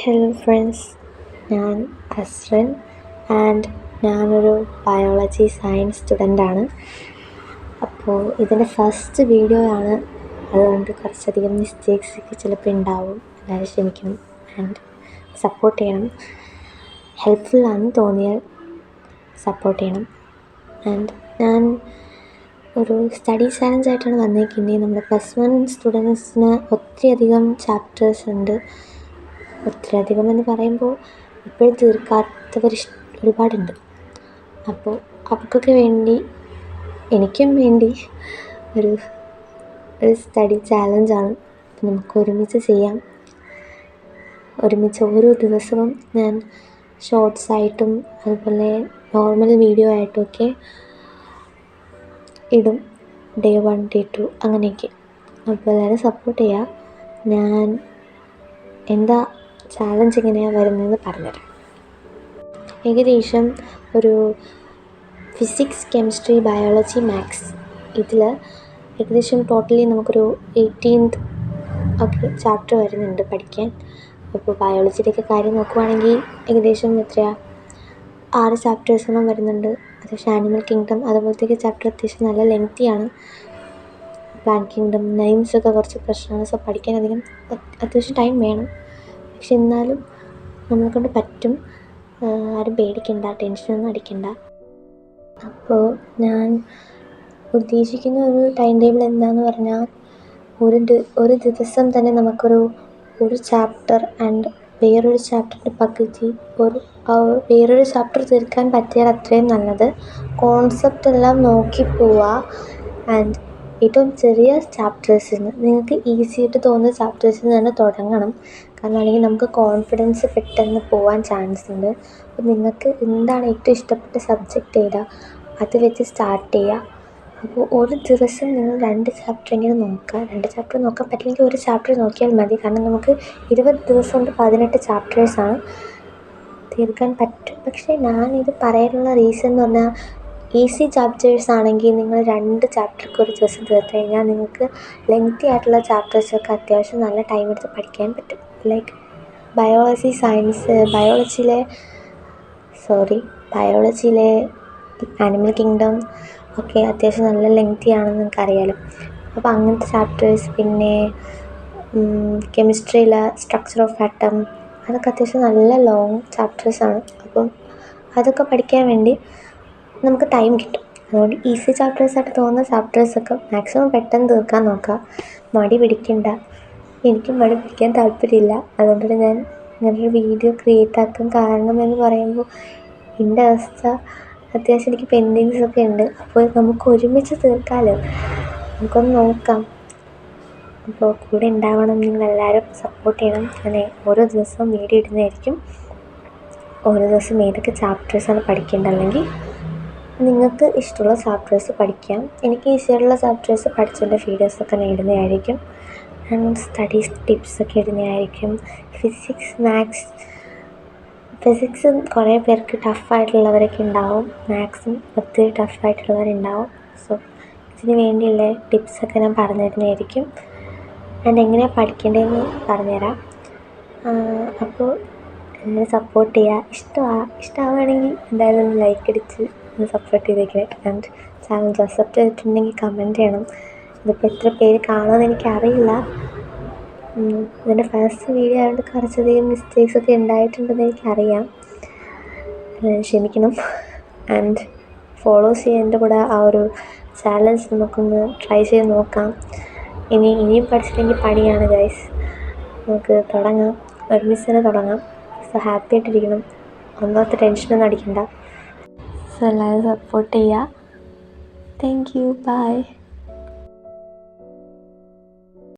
Hello friends, ഞാൻ അസ്രൻ and ഞാനൊരു biology science സ്റ്റുഡൻ്റാണ്. അപ്പോൾ ഇതിൻ്റെ ഫസ്റ്റ് വീഡിയോ ആണ്, അതുകൊണ്ട് കുറച്ചധികം മിസ്റ്റേക്സൊക്കെ ചിലപ്പോൾ ഉണ്ടാവും. എല്ലാവരും ക്ഷമിക്കണം ആൻഡ് സപ്പോർട്ട് ചെയ്യണം. ഹെൽപ്ഫുൾ ആണെന്ന് തോന്നിയാൽ സപ്പോർട്ട് ചെയ്യണം. ആൻഡ് ഞാൻ ഒരു സ്റ്റഡി ചാലഞ്ചായിട്ടാണ് വന്നേക്കുന്നത്. നമ്മുടെ +1 സ്റ്റുഡൻസിന് ഒത്തിരിയധികം ചാപ്റ്റേഴ്സ് ഉണ്ട്. ഒത്തിരിയധികം എന്ന് പറയുമ്പോൾ ഇപ്പോഴും തീർക്കാത്തവർ ഒരുപാടുണ്ട്. അപ്പോൾ അവർക്കൊക്കെ വേണ്ടി, എനിക്കും വേണ്ടി ഒരു സ്റ്റഡി ചാലഞ്ചാണ്. അപ്പോൾ നമുക്ക് ഒരുമിച്ച് ചെയ്യാം. ഒരുമിച്ച് ഓരോ ദിവസവും ഞാൻ ഷോർട്സായിട്ടും അതുപോലെ നോർമൽ വീഡിയോ ആയിട്ടുമൊക്കെ ഇടും. Day 1, Day 2 അങ്ങനെയൊക്കെ. അപ്പോൾ എല്ലാവരും സപ്പോർട്ട് ചെയ്യുക. ഞാൻ എന്താ ചാലഞ്ച് എങ്ങനെയാണ് വരുന്നതെന്ന് പറഞ്ഞുതരാം. ഏകദേശം ഒരു ഫിസിക്സ്, കെമിസ്ട്രി, ബയോളജി, മാത്സ്, ഇതിൽ ഏകദേശം ടോട്ടലി നമുക്കൊരു 18th ഒക്കെ ചാപ്റ്റർ വരുന്നുണ്ട് പഠിക്കാൻ. അപ്പോൾ ബയോളജിയുടെയൊക്കെ കാര്യം നോക്കുവാണെങ്കിൽ ഏകദേശം 6 ചാപ്റ്റേഴ്സോളം വരുന്നുണ്ട്. അത്യാവശ്യം ആനിമൽ കിങ്ഡം അതുപോലത്തെയൊക്കെ ചാപ്റ്റർ അത്യാവശ്യം നല്ല ലെങ്തിയാണ്. പ്ലാന്റ് കിങ്ഡം, നെയിംസൊക്കെ കുറച്ച് പ്രശ്നമാണ്. സോ പഠിക്കാൻ അത്യാവശ്യം ടൈം വേണം. പക്ഷെ എന്നാലും നമ്മളെക്കൊണ്ട് പറ്റും. ആരും പേടിക്കണ്ട, ടെൻഷനൊന്നും അടിക്കണ്ട. അപ്പോൾ ഞാൻ ഉദ്ദേശിക്കുന്ന ഒരു ടൈം ടേബിൾ എന്താണെന്ന് പറഞ്ഞാൽ, ഒരു ദിവസം തന്നെ നമുക്കൊരു ചാപ്റ്റർ ആൻഡ് വേറൊരു ചാപ്റ്ററിൻ്റെ പകുതി, വേറൊരു ചാപ്റ്റർ തീർക്കാൻ പറ്റിയാൽ അത്രയും നല്ലത്. കോൺസെപ്റ്റ് എല്ലാം നോക്കി പോവുക. ആൻഡ് ഏറ്റവും ചെറിയ ചാപ്റ്റേഴ്സിൽ നിന്ന്, നിങ്ങൾക്ക് ഈസിയായിട്ട് തോന്നുന്ന ചാപ്റ്റേഴ്സിൽ നിന്ന് തന്നെ തുടങ്ങണം. കാരണം അല്ലെങ്കിൽ നമുക്ക് കോൺഫിഡൻസ് പെട്ടെന്ന് പോകാൻ ചാൻസ് ഉണ്ട്. അപ്പോൾ നിങ്ങൾക്ക് എന്താണ് ഏറ്റവും ഇഷ്ടപ്പെട്ട സബ്ജക്റ്റ് ഏതാ, അത് വെച്ച് സ്റ്റാർട്ട് ചെയ്യുക. അപ്പോൾ ഒരു ദിവസം നിങ്ങൾ 2 ചാപ്റ്ററെങ്കിലും നോക്കുക. 2 ചാപ്റ്റർ നോക്കാൻ പറ്റില്ലെങ്കിൽ ഒരു ചാപ്റ്റർ നോക്കിയാൽ മതി. കാരണം നമുക്ക് 20 ദിവസം കൊണ്ട് 18 ചാപ്റ്റേഴ്സാണ് തീർക്കാൻ പറ്റും. പക്ഷേ ഞാനിത് പറയാനുള്ള റീസൺ എന്ന് പറഞ്ഞാൽ, ഈസി ചാപ്റ്റേഴ്സ് ആണെങ്കിൽ നിങ്ങൾ 2 ചാപ്റ്റർക്ക് ഒരു ദിവസം തീർത്ത് കഴിഞ്ഞാൽ നിങ്ങൾക്ക് ലെങ്തി ആയിട്ടുള്ള ചാപ്റ്റേഴ്സൊക്കെ അത്യാവശ്യം നല്ല ടൈം എടുത്ത് പഠിക്കാൻ പറ്റും. ലൈക്ക് ബയോളജിയിലെ ആനിമൽ കിങ്ഡം ഒക്കെ അത്യാവശ്യം നല്ല ലെങ്തി ആണെന്ന് നിങ്ങൾക്കറിയാലോ. അപ്പോൾ അങ്ങനത്തെ ചാപ്റ്റേഴ്സ്, പിന്നെ കെമിസ്ട്രിയിലെ സ്ട്രക്ചർ ഓഫ് ആറ്റം, അതൊക്കെ അത്യാവശ്യം നല്ല ലോങ് ചാപ്റ്റേഴ്സാണ്. അപ്പം അതൊക്കെ പഠിക്കാൻ വേണ്ടി നമുക്ക് ടൈം കിട്ടും. അതുകൊണ്ട് ഈസി ചാപ്റ്റേഴ്സായിട്ട് തോന്നുന്ന ചാപ്റ്റേഴ്സൊക്കെ മാക്സിമം പെട്ടെന്ന് തീർക്കാൻ നോക്കുക. മടി പിടിക്കണ്ട. എനിക്കും മടി പിടിക്കാൻ താല്പര്യമില്ല. അതുകൊണ്ടാണ് ഞാൻ ഇങ്ങനൊരു വീഡിയോ ക്രിയേറ്റ് ആക്കാൻ കാരണം എന്ന് പറയുമ്പോൾ, എൻ്റെ അവസ്ഥ അത്യാവശ്യം എനിക്ക് പെൻഡിങ്സൊക്കെ ഉണ്ട്. അപ്പോൾ നമുക്ക് ഒരുമിച്ച് തീർക്കാമല്ലോ, നമുക്കൊന്ന് നോക്കാം. അപ്പോൾ കൂടെ ഉണ്ടാവണം, നിങ്ങളെല്ലാവരും സപ്പോർട്ട് ചെയ്യണം. ഞാൻ ഓരോ ദിവസവും വീഡിയോ ഇടുന്നതായിരിക്കും. ഓരോ ദിവസം ഏതൊക്കെ ചാപ്റ്റേഴ്സാണ് പഠിക്കേണ്ടതെങ്കിൽ നിങ്ങൾക്ക് ഇഷ്ടമുള്ള ചാപ്റ്റേഴ്സ് പഠിക്കാം. എനിക്ക് ഈസിയായിട്ടുള്ള ചാപ്റ്റേഴ്സ് പഠിച്ചതിൻ്റെ വീഡിയോസൊക്കെ ഞാൻ ഇടുന്നതായിരിക്കും. ആൻഡ് സ്റ്റഡീസ് ടിപ്സൊക്കെ ഇടുന്നതായിരിക്കും. ഫിസിക്സും കുറേ പേർക്ക് ടഫായിട്ടുള്ളവരൊക്കെ ഉണ്ടാവും. മാത്സും ഒത്തിരി ടഫായിട്ടുള്ളവരുണ്ടാവും. സോ ഇതിന് വേണ്ടിയുള്ള ടിപ്സൊക്കെ ഞാൻ പറഞ്ഞു തരുന്നതായിരിക്കും. ആൻഡ് എങ്ങനെയാണ് പഠിക്കേണ്ടതെന്ന് പറഞ്ഞുതരാം. അപ്പോൾ എന്നെ സപ്പോർട്ട് ചെയ്യുക. ഇഷ്ടമാവുകയാണെങ്കിൽ എന്തായാലും ഒന്ന് ലൈക്ക് അടിച്ച് ഒന്ന് സപ്പോർട്ട് ചെയ്തേക്കണേ. ആൻഡ് ചാനൽ സബ്സ്ക്രൈബ് ചെയ്തിട്ടുണ്ടെങ്കിൽ കമൻറ്റ് ചെയ്യണം. ഇതിപ്പോൾ എത്ര പേര് കാണുമെന്ന് എനിക്കറിയില്ല. ഇതിൻ്റെ ഫസ്റ്റ് വീഡിയോ ആയതുകൊണ്ട് കുറച്ചധികം മിസ്റ്റേക്സൊക്കെ ഉണ്ടായിട്ടുണ്ടെന്ന് എനിക്കറിയാം. ക്ഷമിക്കണം. ആൻഡ് ഫോളോ ചെയ്യാൻ എൻ്റെ കൂടെ ആ ഒരു ചാലഞ്ച് നമുക്കൊന്ന് ട്രൈ ചെയ്ത് നോക്കാം. ഇനിയും പഠിച്ചില്ലെങ്കിൽ പണിയാണ് ഗൈസ്. നമുക്ക് തുടങ്ങാം, ഒരുമിച്ച് തന്നെ തുടങ്ങാം. സോ ഹാപ്പി ആയിട്ടിരിക്കണം, ഒന്നാമത്തെ ടെൻഷനൊന്നും അടിക്കണ്ട. സോ എല്ലാവരും സപ്പോർട്ട് ചെയ്യുക. Thank you, by.